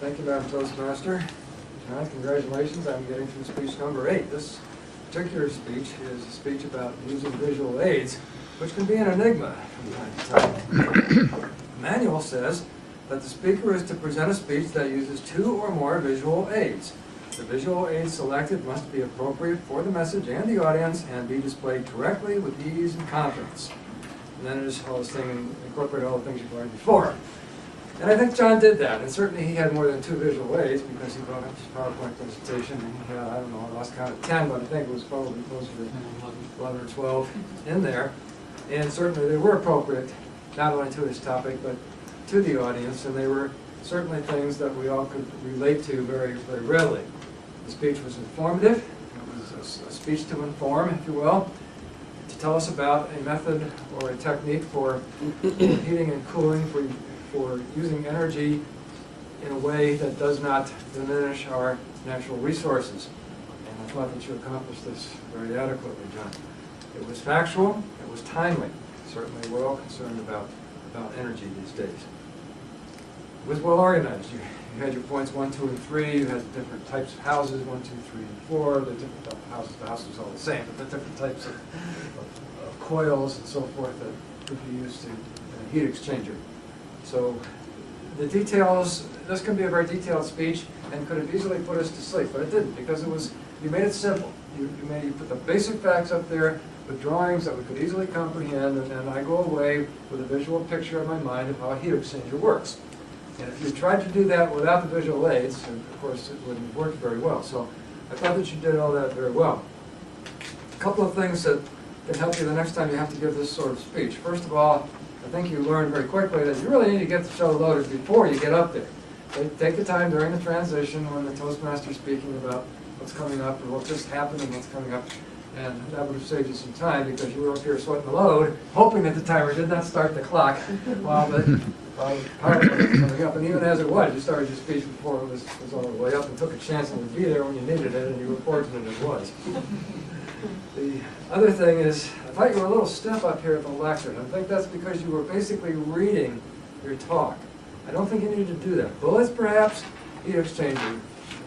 Thank you, Madam Toastmaster. John, congratulations on getting through speech number 8. This particular speech is a speech about using visual aids, which can be an enigma from time to time. The manual says that the speaker is to present a speech that uses 2 or more visual aids. The visual aids selected must be appropriate for the message and the audience and be displayed correctly with ease and confidence. And then there's all this thing and incorporate all the things you've learned before. And I think John did that, and certainly he had more than 2 visual aids because he brought up his PowerPoint presentation, and he had, I don't know, I lost count of 10, but I think it was probably closer to 11 or 12 in there. And certainly they were appropriate, not only to his topic, but to the audience, and they were certainly things that we all could relate to very, very readily. The speech was informative. It was a speech to inform, if you will, to tell us about a method or a technique for heating and cooling, for using energy in a way that does not diminish our natural resources. And I thought that you accomplished this very adequately, John. It was factual, it was timely. Certainly we're all concerned about energy these days. It was well organized. You had your points 1, 2, and 3. You had different types of houses, 1, 2, 3, and 4. The different houses, the house was all the same, but the different types of coils and so forth that could be used to a heat exchanger. So the details, this can be a very detailed speech and could have easily put us to sleep, but it didn't, because you made it simple. You put the basic facts up there with drawings that we could easily comprehend, and then I go away with a visual picture in my mind of how a heat exchanger works. And if you tried to do that without the visual aids, of course it wouldn't work very well. So I thought that you did all that very well. A couple of things that can help you the next time you have to give this sort of speech. First of all, I think you learned very quickly that you really need to get the show loaded before you get up there. Take the time during the transition when the Toastmaster is speaking about what's coming up and what just happened and what's coming up. And that would have saved you some time because you were up here sweating the load, hoping that the timer did not start the clock while the PowerPoint was coming up. And even as it was, you started your speech before it was all the way up and took a chance it would be there when you needed it, and you were fortunate it was. The other thing is, I thought you were a little stiff up here at the lectern. I think that's because you were basically reading your talk. I don't think you needed to do that. Bullets, perhaps, heat exchanger,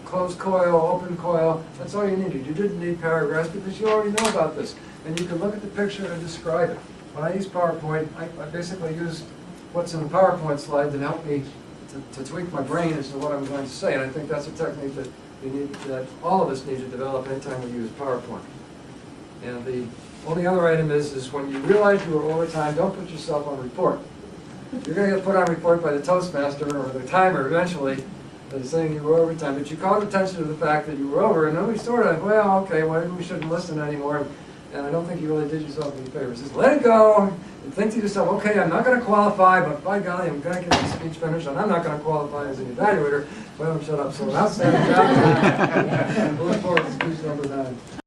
closed coil, open coil, that's all you needed. You didn't need paragraphs because you already know about this. And you can look at the picture and describe it. When I use PowerPoint, I basically use what's in the PowerPoint slide to help me to tweak my brain as to what I'm going to say. And I think that's a technique that that all of us need to develop anytime we use PowerPoint. And the only other item is when you realize you were over time, don't put yourself on report. You're going to get put on report by the Toastmaster or the timer eventually that is saying you were over time. But you called attention to the fact that you were over, and then we sort of, well, okay, well, maybe we shouldn't listen anymore. And I don't think you really did yourself any favors. Just let it go and think to yourself, okay, I'm not going to qualify, but by golly, I'm going to get this speech finished, and I'm not going to qualify as an evaluator. Well, shut up. So outstanding job. Look forward to speech number 9.